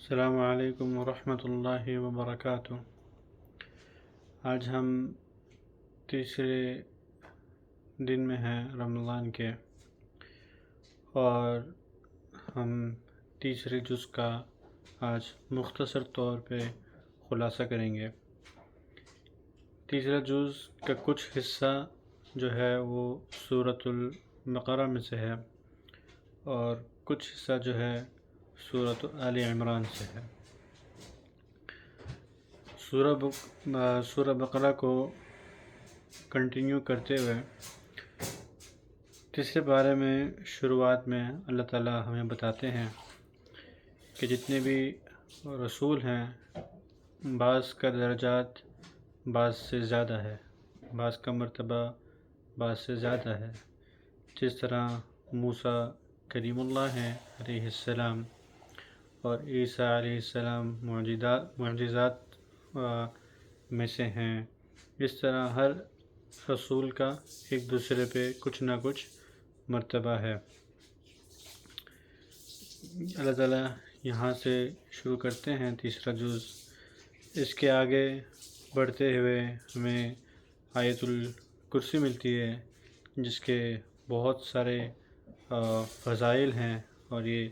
السلام علیکم ورحمۃ اللہ وبرکاتہ۔ آج ہم تیسرے دن میں ہیں رمضان کے، اور ہم تیسرے جز کا آج مختصر طور پہ خلاصہ کریں گے۔ تیسرا جز کا کچھ حصہ جو ہے وہ سورۃ البقرہ میں سے ہے، اور کچھ حصہ جو ہے سورۃ آل عمران سے ہے۔ سورہ بقرہ کو کنٹینیو کرتے ہوئے تیسرے پارے میں شروعات میں اللہ تعالیٰ ہمیں بتاتے ہیں کہ جتنے بھی رسول ہیں، بعض کا درجات بعض سے زیادہ ہے، بعض کا مرتبہ بعض سے زیادہ ہے۔ جس طرح موسیٰ کلیم اللہ ہیں علیہ السلام، اور عیسیٰ علیہ السلام معجزات میں سے ہیں، اس طرح ہر رسول کا ایک دوسرے پہ کچھ نہ کچھ مرتبہ ہے۔ اللہ تعالیٰ یہاں سے شروع کرتے ہیں تیسرا جز۔ اس کے آگے بڑھتے ہوئے ہمیں آیت الکرسی ملتی ہے، جس کے بہت سارے فضائل ہیں، اور یہ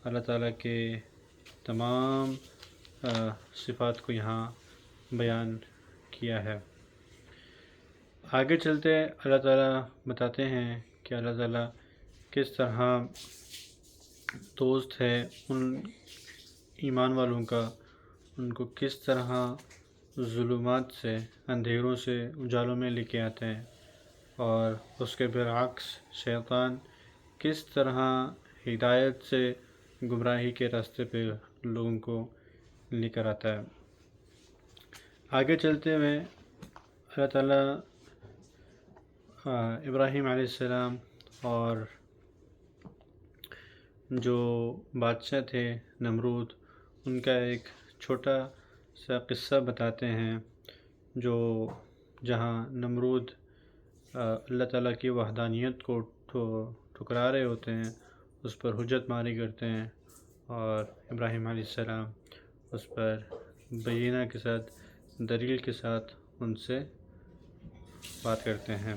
اللہ تعالیٰ کے تمام صفات کو یہاں بیان کیا ہے۔ آگے چلتے اللہ تعالیٰ بتاتے ہیں کہ اللہ تعالیٰ کس طرح دوست ہے ان ایمان والوں کا، ان کو کس طرح ظلمات سے، اندھیروں سے اجالوں میں لے کے آتے ہیں، اور اس کے برعکس شیطان کس طرح ہدایت سے گمراہی کے راستے پہ لوگوں کو لے کر آتا ہے۔ آگے چلتے ہوئے اللہ تعالیٰ ابراہیم علیہ السلام اور جو بادشاہ تھے نمرود، ان کا ایک چھوٹا سا قصہ بتاتے ہیں، جہاں نمرود اللہ تعالیٰ کی وحدانیت کو ٹھکرا رہے ہوتے ہیں، اس پر حجت ماری کرتے ہیں، اور ابراہیم علیہ السلام اس پر بینہ کے ساتھ، دلیل کے ساتھ ان سے بات کرتے ہیں۔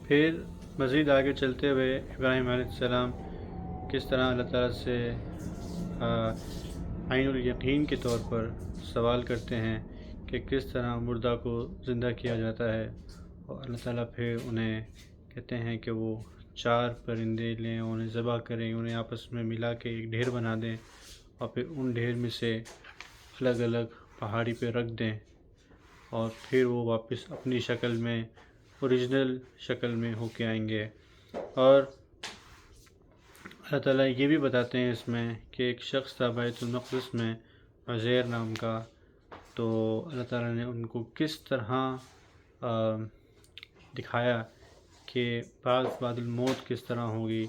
پھر مزید آگے چلتے ہوئے ابراہیم علیہ السلام کس طرح اللہ تعالیٰ سے عین الیقین کے طور پر سوال کرتے ہیں کہ کس طرح مردہ کو زندہ کیا جاتا ہے، اور اللہ تعالیٰ پھر انہیں کہتے ہیں کہ وہ 4 پرندے لیں، انہیں ذبح کریں، انہیں آپس میں ملا کے ایک ڈھیر بنا دیں، اور پھر ان ڈھیر میں سے الگ الگ پہاڑی پہ رکھ دیں، اور پھر وہ واپس اپنی شکل میں، اوریجنل شکل میں ہو کے آئیں گے۔ اور اللہ تعالیٰ یہ بھی بتاتے ہیں اس میں کہ ایک شخص تھا بیت المقدس میں، عزیر نام کا، تو اللہ تعالیٰ نے ان کو کس طرح دکھایا کہ بعد الموت کس طرح ہوگی۔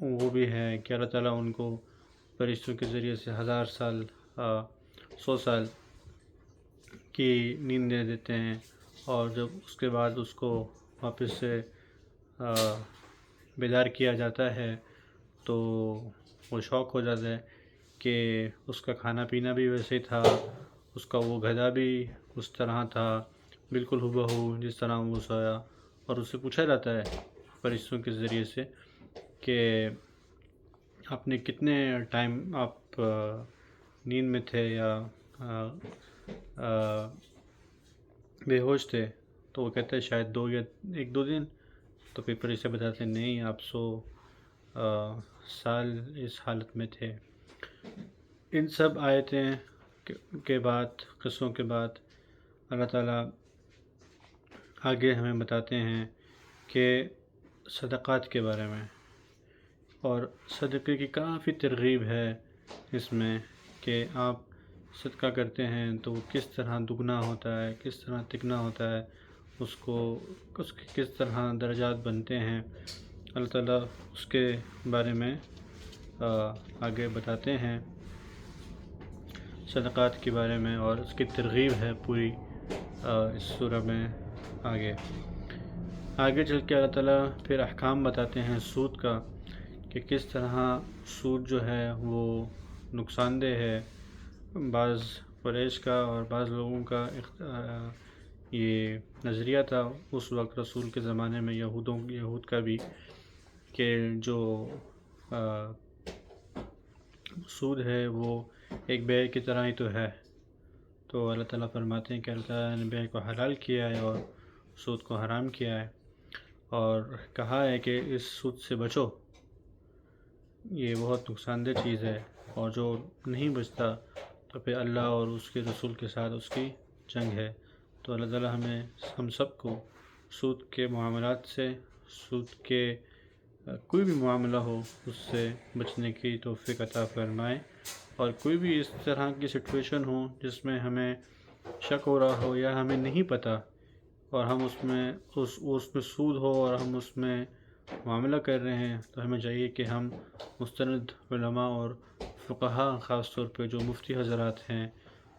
وہ بھی ہے کہ اللہ تعالیٰ ان کو فرشتوں کے ذریعے سے 1000 سال 100 سال کی نیند دے دیتے ہیں، اور جب اس کے بعد اس کو واپس سے بیدار کیا جاتا ہے تو وہ شوق ہو جاتا ہے کہ اس کا کھانا پینا بھی ویسے ہی تھا، اس کا وہ گدھا بھی اس طرح تھا، بالکل ہو جس طرح وہ سویا۔ اور اس سے پوچھا جاتا ہے فرشتوں کے ذریعے سے کہ آپ نے کتنے ٹائم آپ نیند میں تھے یا بے ہوش تھے، تو وہ کہتے ہیں شاید 2 یا 1-2 دن۔ تو پھر فرشتے بتاتے ہیں نہیں، آپ 100 سال اس حالت میں تھے۔ ان سب آیتیں کے بعد، قصوں کے بعد، اللہ تعالیٰ آگے ہمیں بتاتے ہیں کہ صدقات کے بارے میں، اور صدقے کی کافی ترغیب ہے اس میں کہ آپ صدقہ کرتے ہیں تو وہ کس طرح دگنا ہوتا ہے، کس طرح تگنا ہوتا ہے، اس کے کس طرح درجات بنتے ہیں۔ اللہ تعالیٰ اس کے بارے میں آگے بتاتے ہیں، صدقات کے بارے میں، اور اس کی ترغیب ہے پوری اس سورہ میں۔ آگے چل کے اللہ تعالیٰ پھر احکام بتاتے ہیں سود کا، کہ کس طرح سود جو ہے وہ نقصان دہ ہے۔ بعض قریش کا اور بعض لوگوں کا یہ نظریہ تھا اس وقت رسول کے زمانے میں، یہود کا بھی، کہ جو سود ہے وہ ایک بیع کی طرح ہی تو ہے۔ تو اللہ تعالیٰ فرماتے ہیں کہ اللہ تعالیٰ نے بیع کو حلال کیا ہے اور سود کو حرام کیا ہے، اور کہا ہے کہ اس سود سے بچو، یہ بہت نقصان دہ چیز ہے، اور جو نہیں بچتا تو پھر اللہ اور اس کے رسول کے ساتھ اس کی جنگ ہے۔ تو اللہ تعالیٰ ہم سب کو سود کے معاملات سے، سود کے کوئی بھی معاملہ ہو اس سے بچنے کی توفیق عطا فرمائے، اور کوئی بھی اس طرح کی سچویشن ہو جس میں ہمیں شک ہو رہا ہو یا ہمیں نہیں پتہ، اور ہم اس میں سود ہو اور ہم اس میں معاملہ کر رہے ہیں، تو ہمیں چاہیے کہ ہم مستند علماء اور فقہا، خاص طور پہ جو مفتی حضرات ہیں،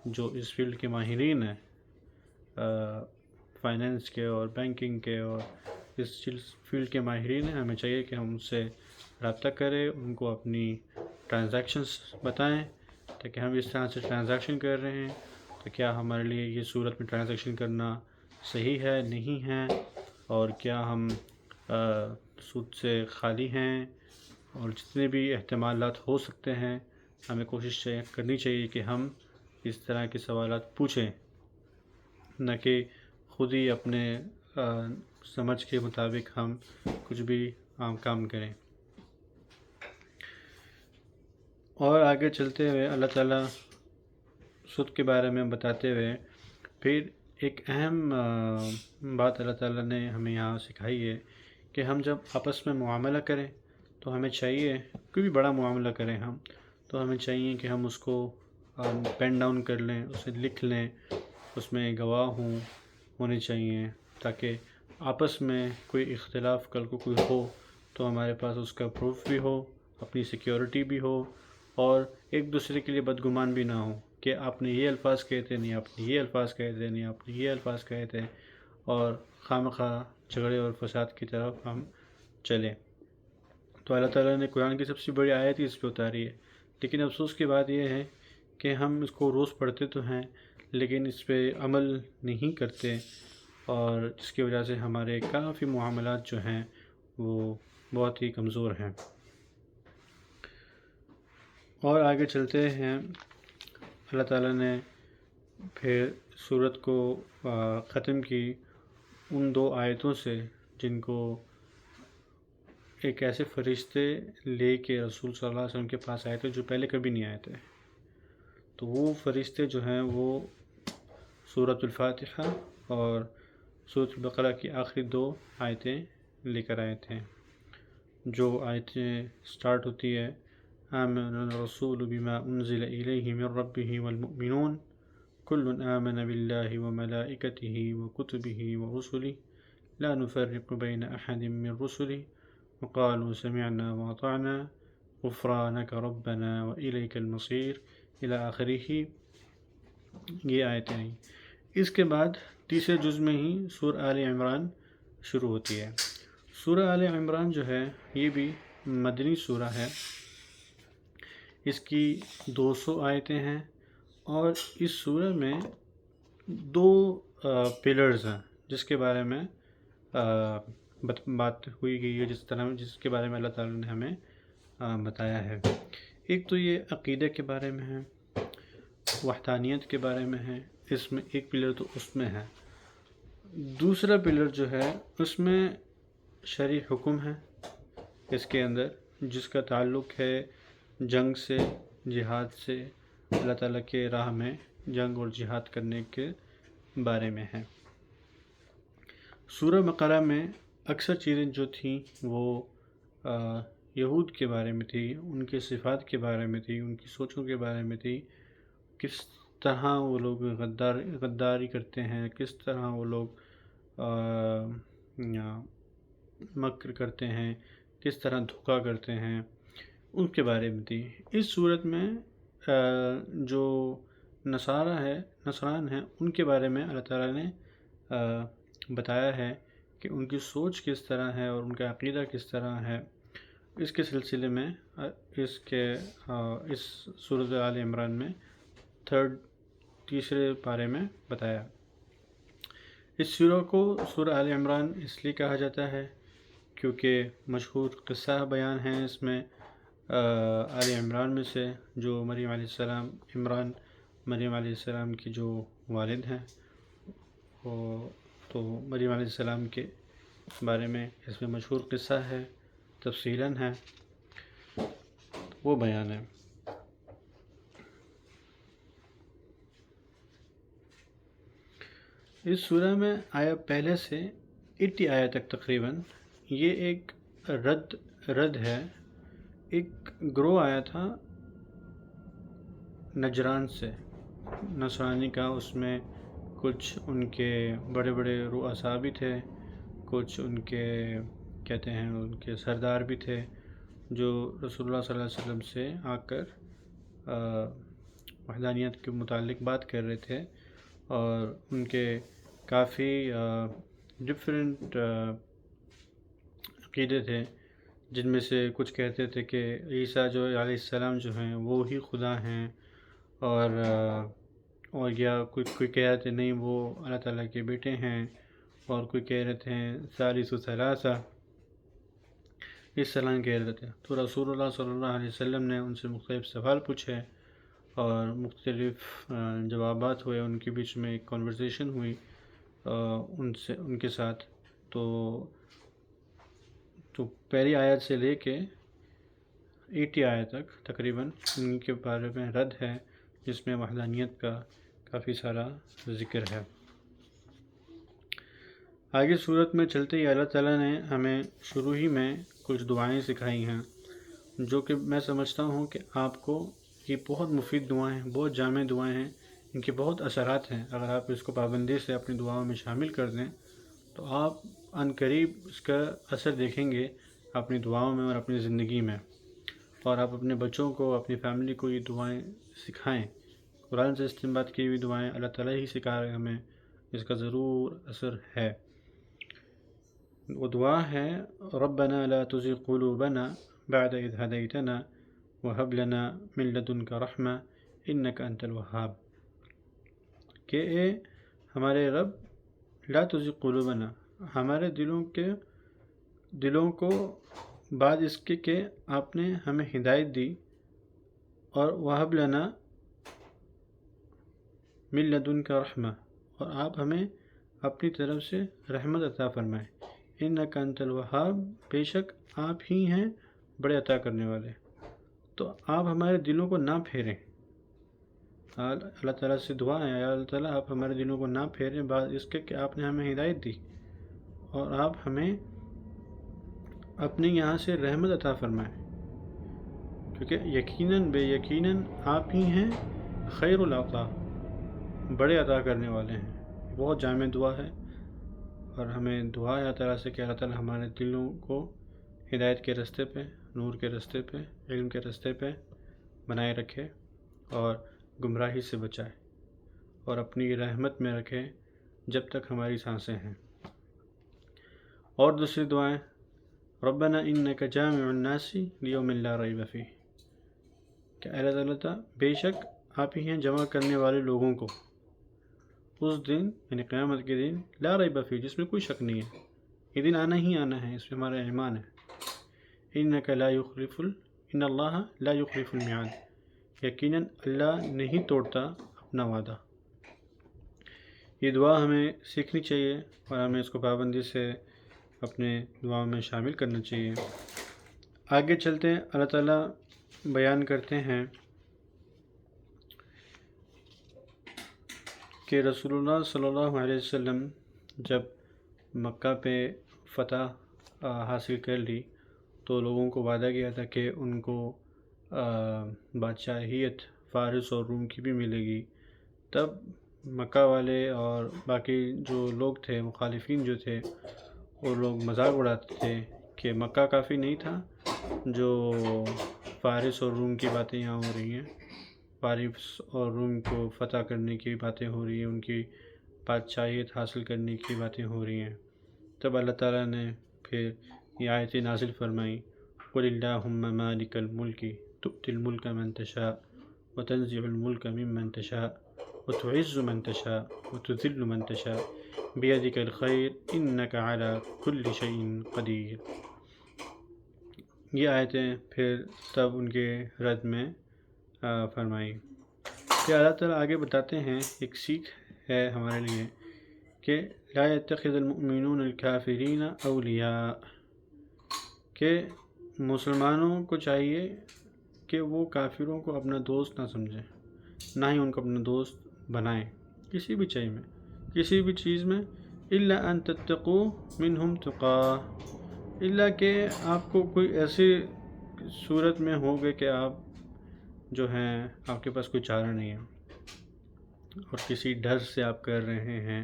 جو اس فیلڈ کے ماہرین ہیں، فائنینس کے اور بینکنگ کے اور اس فیلڈ کے ماہرین ہیں، ہمیں چاہیے کہ ہم ان سے رابطہ کریں، ان کو اپنی ٹرانزیکشنز بتائیں، تاکہ ہم اس طرح سے ٹرانزیکشن کر رہے ہیں تو کیا ہمارے لیے یہ صورت میں ٹرانزیکشن کرنا صحیح ہے، نہیں ہے، اور کیا ہم سود سے خالی ہیں، اور جتنے بھی احتمالات ہو سکتے ہیں ہمیں کوشش کرنی چاہیے کہ ہم اس طرح کے سوالات پوچھیں، نہ کہ خود ہی اپنے سمجھ کے مطابق ہم کچھ بھی عام کام کریں۔ اور آگے چلتے ہوئے اللہ تعالیٰ سود کے بارے میں بتاتے ہوئے پھر ایک اہم بات اللہ تعالیٰ نے ہمیں یہاں سکھائی ہے کہ ہم جب آپس میں معاملہ کریں تو ہمیں چاہیے، کوئی بھی بڑا معاملہ کریں ہم، تو ہمیں چاہیے کہ ہم اس کو پین ڈاؤن کر لیں، اسے لکھ لیں، اس میں گواہ ہونے چاہیے، تاکہ آپس میں کوئی اختلاف کل کو کوئی ہو تو ہمارے پاس اس کا پروف بھی ہو، اپنی سیکیورٹی بھی ہو، اور ایک دوسرے کے لیے بدگمان بھی نہ ہو کہ آپ نے یہ الفاظ کہے تھے، نہیں آپ نے یہ الفاظ کہے تھے، نہیں آپ نے یہ الفاظ کہے تھے، اور خواہ جھگڑے اور فساد کی طرف ہم چلیں۔ تو اللہ تعالیٰ نے قرآن کی سب سے بڑی آیت ہی اس پہ اتاری ہے، لیکن افسوس کی بات یہ ہے کہ ہم اس کو روز پڑھتے تو ہیں لیکن اس پہ عمل نہیں کرتے، اور جس کی وجہ سے ہمارے کافی معاملات جو ہیں وہ بہت ہی کمزور ہیں۔ اور آگے چلتے ہیں، اللہ تعالیٰ نے پھر سورت کو ختم کی ان 2 آیتوں سے جن کو ایک ایسے فرشتے لے کے رسول صلی اللہ علیہ وسلم کے پاس آئے تھے جو پہلے کبھی نہیں آئے تھے۔ تو وہ فرشتے جو ہیں وہ سورۃ الفاتحہ اور سورۃ البقرہ کی آخری 2 آیتیں لے کر آئے تھے، جو آیتیں سٹارٹ ہوتی ہے آمن الرسول بما انزل الیہ من ربہ والمؤمنون کل آمن باللہ وملائکتہ وکتبہ ورسلہ لا نفرق بین احد من رسلہ وقالوا سمعنا واطعنا غفرانک ربنا والیک المصیر الی آخرہ۔ یہ آیتیں ہیں۔ اس کے بعد تیسرے جز میں ہی سورہ آل عمران شروع ہوتی ہے۔ سورہ آل عمران جو ہے یہ بھی مدنی سورہ ہے، اس کی 200 آیتیں ہیں، اور اس سورہ میں 2 پلرز ہیں جس کے بارے میں بات ہوئی گئی ہے، جس کے بارے میں اللہ تعالیٰ نے ہمیں بتایا ہے۔ ایک تو یہ عقیدہ کے بارے میں ہے، وحدانیت کے بارے میں ہے، اس میں ایک پلر تو اس میں ہے۔ دوسرا پلر جو ہے اس میں شرعی حکم ہے اس کے اندر، جس کا تعلق ہے جنگ سے، جہاد سے، اللہ تعالیٰ کے راہ میں جنگ اور جہاد کرنے کے بارے میں ہے۔ سورہ بقرہ میں اکثر چیزیں جو تھیں وہ یہود کے بارے میں تھی، ان کے صفات کے بارے میں تھی، ان کی سوچوں کے بارے میں تھی، کس طرح وہ لوگ غداری کرتے ہیں، کس طرح وہ لوگ مکر کرتے ہیں، کس طرح دھوکہ کرتے ہیں، ان کے بارے میں تھی۔ اس صورت میں جو نصران ہیں ان کے بارے میں اللہ تعالیٰ نے بتایا ہے کہ ان کی سوچ کس طرح ہے اور ان کا عقیدہ کس طرح ہے، اس کے سلسلے میں اس سورۃ آل عمران میں تیسرے پارے میں بتایا۔ اس سورہ کو سورہ آل عمران اس لیے کہا جاتا ہے کیونکہ مشہور قصہ بیان ہیں اس میں آل عمران میں سے، جو مریم علیہ السلام کی جو والد ہیں، تو مریم علیہ السلام کے بارے میں اس میں مشہور قصہ ہے، تفصیلاً ہے، وہ بیان ہے۔ اس سورہ میں آیا پہلے سے 80 آیا تک تقریباً یہ ایک رد ہے۔ ایک گروہ آیا تھا نجران سے، نصرانی کا، اس میں کچھ ان کے بڑے بڑے رؤساء بھی تھے، کچھ ان کے کہتے ہیں ان کے سردار بھی تھے، جو رسول اللہ صلی اللہ علیہ وسلم سے آ کر وحدانیت کے متعلق بات کر رہے تھے، اور ان کے کافی ڈفرینٹ عقیدے تھے، جن میں سے کچھ کہتے تھے کہ عیسیٰ جو علیہ السلام جو ہیں وہ ہی خدا ہیں، اور یا کوئی کہہ رہے تھے نہیں وہ اللہ تعالیٰ کے بیٹے ہیں، اور کوئی کہہ رہے تھے ثالث ثلاثہ، اس طرح کہہ رہے تھے۔ تو رسول اللہ صلی اللہ علیہ وسلم نے ان سے مختلف سوال پوچھے اور مختلف جوابات ہوئے، ان کے بیچ میں ایک کنورسیشن ہوئی ان کے ساتھ۔ تو پہلی آیت سے لے کے 80 آیت تک تقریباً ان کے بارے میں رد ہے، جس میں وحدانیت کا کافی سارا ذکر ہے۔ آگے صورت میں چلتے ہی اللہ تعالیٰ نے ہمیں شروع ہی میں کچھ دعائیں سکھائی ہیں، جو کہ میں سمجھتا ہوں کہ آپ کو یہ بہت مفید دعائیں ہیں، بہت جامع دعائیں ہیں، ان کے بہت اثرات ہیں۔ اگر آپ اس کو پابندی سے اپنی دعاؤں میں شامل کر دیں تو آپ عن قریب اس کا اثر دیکھیں گے اپنی دعاؤں میں اور اپنی زندگی میں، اور آپ اپنے بچوں کو، اپنی فیملی کو یہ دعائیں سکھائیں۔ قرآن سے استنباط کی ہوئی دعائیں اللہ تعالیٰ ہی سکھا رہے ہمیں، اس کا ضرور اثر ہے۔ وہ دعا ہے ربنا لا تزغ قلوبنا بعد اذ هديتنا وهب لنا من لدنك رحمة انك انت الوهاب، کہ اے ہمارے رب لا تزغ قلوبنا، ہمارے دلوں کو بعد اس کے کہ آپ نے ہمیں ہدایت دی، اور وہب لنا من لدنک رحمہ، اور آپ ہمیں اپنی طرف سے رحمت عطا فرمائے، انک انت الوہاب، بے شک آپ ہی ہیں بڑے عطا کرنے والے۔ تو آپ ہمارے دلوں کو نہ پھیریں، اللہ تعالیٰ سے دعا ہے، یا اللہ تعالیٰ آپ ہمارے دلوں کو نہ پھیریں بعد اس کے کہ آپ نے ہمیں ہدایت دی، اور آپ ہمیں اپنے یہاں سے رحمت عطا فرمائیں، کیونکہ یقیناً بے یقیناً آپ ہی ہیں خیر العطا، بڑے عطا کرنے والے ہیں۔ بہت جامع دعا ہے، اور ہمیں دعا ہے اللہ تعالیٰ سے کہ اللہ تعالیٰ ہمارے دلوں کو ہدایت کے راستے پہ، نور کے راستے پہ، علم کے راستے پہ بنائے رکھے، اور گمراہی سے بچائے، اور اپنی رحمت میں رکھے جب تک ہماری سانسیں ہیں۔ اور دوسری دعائیں ربنا انک جامع الناس لیوم لا ریب فیہ، کہ اللہ تعالیٰ بے شک آپ ہی ہیں جمع کرنے والے لوگوں کو اس دن، یعنی قیامت کے دن، لا ریب فیہ، جس میں کوئی شک نہیں ہے، یہ دن آنا ہی آنا ہے، اس میں ہمارا ایمان ہے۔ ان اللہ لا یخلف المیعاد، یقیناً اللہ نہیں توڑتا اپنا وعدہ۔ یہ دعا ہمیں سیکھنی چاہیے، اور ہمیں اس کو پابندی سے اپنے دعاؤں میں شامل کرنا چاہیے۔ آگے چلتے ہیں، اللہ تعالیٰ بیان کرتے ہیں کہ رسول اللہ صلی اللہ علیہ وسلم جب مکہ پہ فتح حاصل کر لی تو لوگوں کو وعدہ کیا تھا کہ ان کو بادشاہیت فارس اور روم کی بھی ملے گی۔ تب مکہ والے اور باقی جو لوگ تھے، مخالفین جو تھے، وہ لوگ مذاق اڑاتے تھے کہ مکہ کافی نہیں تھا جو فارس اور روم کی باتیں یہاں ہو رہی ہیں، فارس اور روم کو فتح کرنے کی باتیں ہو رہی ہیں، ان کی بادشاہیت حاصل کرنے کی باتیں ہو رہی ہیں۔ تب اللہ تعالیٰ نے پھر یہ آیتیں نازل فرمائیں قل اللہم مالک الملک تؤتی الملک من تشاء وتنزع الملک ممن تشاء وتعز من تشاء وتذل من تشاء بیدک الخیر انک علی کل شیء قدیر۔ یہ آیتیں پھر تب ان کے رد میں فرمائی کہ اللہ تعالیٰ آگے بتاتے ہیں، ایک سیکھ ہے ہمارے لیے کہ لا يتخذ المؤمنون الکافرین اولیاء، کہ مسلمانوں کو چاہیے کہ وہ کافروں کو اپنا دوست نہ سمجھیں، نہ ہی ان کو اپنا دوست بنائیں کسی بھی چیز میں الا ان تتقوا منہم تقاہ، الا کہ آپ کو کوئی ایسی صورت میں ہوگے کہ آپ جو ہیں آپ کے پاس کوئی چارہ نہیں ہے اور کسی ڈر سے آپ کر رہے ہیں،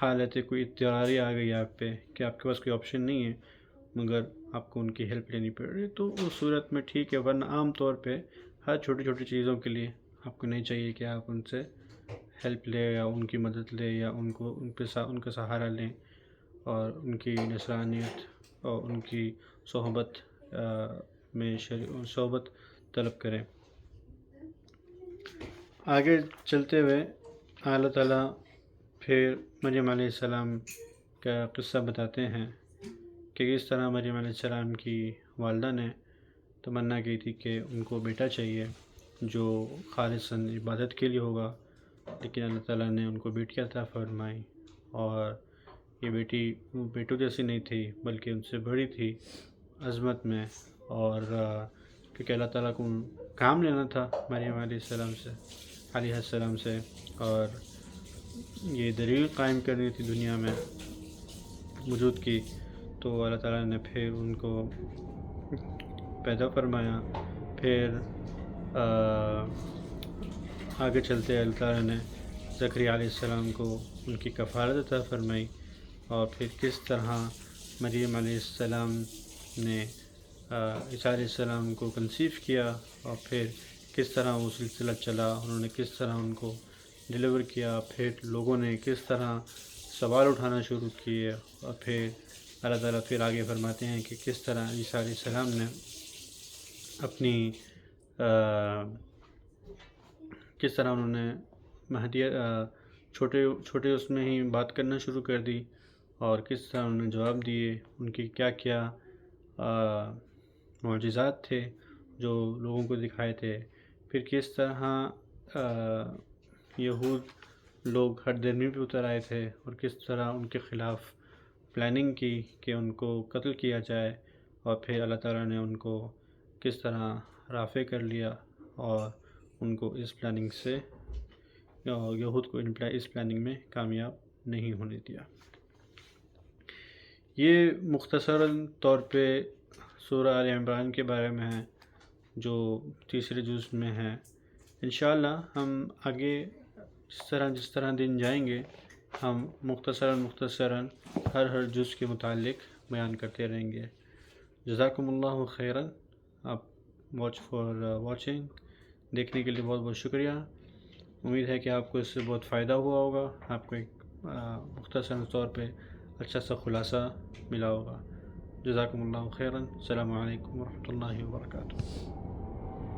حالت کوئی اضطراری آ گئی آپ پہ کہ آپ کے پاس کوئی آپشن نہیں ہے مگر آپ کو ان کی ہیلپ لینی پڑ رہی ہے، تو اس صورت میں ٹھیک ہے، ورنہ عام طور پہ ہر چھوٹی چھوٹی چیزوں کے لیے آپ کو نہیں چاہیے کہ آپ ان سے ہیلپ لیں یا ان کی مدد لیں یا ان کا سہارا لیں اور ان کی نصرانیت اور ان کی صحبت میں صحبت طلب کریں۔ آگے چلتے ہوئے اللہ تعالیٰ پھر مریم علیہ السلام کا قصہ بتاتے ہیں کہ کس طرح مریم علیہ السلام کی والدہ نے تمنا کی تھی کہ ان کو بیٹا چاہیے جو خالصاً عبادت کے لیے ہوگا، لیکن اللہ تعالیٰ نے ان کو بیٹی عطا فرمائی، اور یہ بیٹی بیٹوں جیسی نہیں تھی بلکہ ان سے بڑی تھی عظمت میں، اور کیونکہ اللہ تعالیٰ کو کام لینا تھا مریم علیہ السلام سے اور یہ دلیل قائم کرنی تھی دنیا میں وجود کی، تو اللہ تعالیٰ نے پھر ان کو پیدا فرمایا۔ پھر آگے چلتے اللہ تعالیٰ نے زکریا علیہ السلام کو ان کی کفالت عطا فرمائی، اور پھر کس طرح مریم علیہ السلام نے عیسیٰ علیہ السلام کو کنسیو کیا، اور پھر کس طرح وہ سلسلہ چلا، انہوں نے کس طرح ان کو ڈیلیور کیا، پھر لوگوں نے کس طرح سوال اٹھانا شروع کیے، اور پھر اللہ تعالیٰ پھر آگے فرماتے ہیں کہ کس طرح عیسیٰ علیہ السلام نے اپنی کس طرح انہوں نے مہدیت چھوٹے اس میں ہی بات کرنا شروع کر دی، اور کس طرح انہوں نے جواب دیے، ان کی کیا کیا معجزات تھے جو لوگوں کو دکھائے تھے، پھر کس طرح یہود لوگ ہر درمی پہ اتر آئے تھے اور کس طرح ان کے خلاف پلاننگ کی کہ ان کو قتل کیا جائے، اور پھر اللہ تعالیٰ نے ان کو کس طرح رافع کر لیا اور ان کو اس پلاننگ سے یہود کو اس پلاننگ میں کامیاب نہیں ہونے دیا۔ یہ مختصراً طور پہ سورہ آل عمران کے بارے میں ہے جو تیسرے جز میں ہے۔ انشاءاللہ ہم آگے جس طرح دن جائیں گے ہم مختصراً ہر جز کے متعلق بیان کرتے رہیں گے۔ جزاکم اللہ خیراً، آپ واچنگ دیکھنے کے لیے بہت بہت شکریہ۔ امید ہے کہ آپ کو اس سے بہت فائدہ ہوا ہوگا، آپ کو ایک مختصر طور پہ اچھا سا خلاصہ ملا ہوگا۔ جزاکم اللہ خیراً، السلام علیکم ورحمۃ اللہ وبرکاتہ۔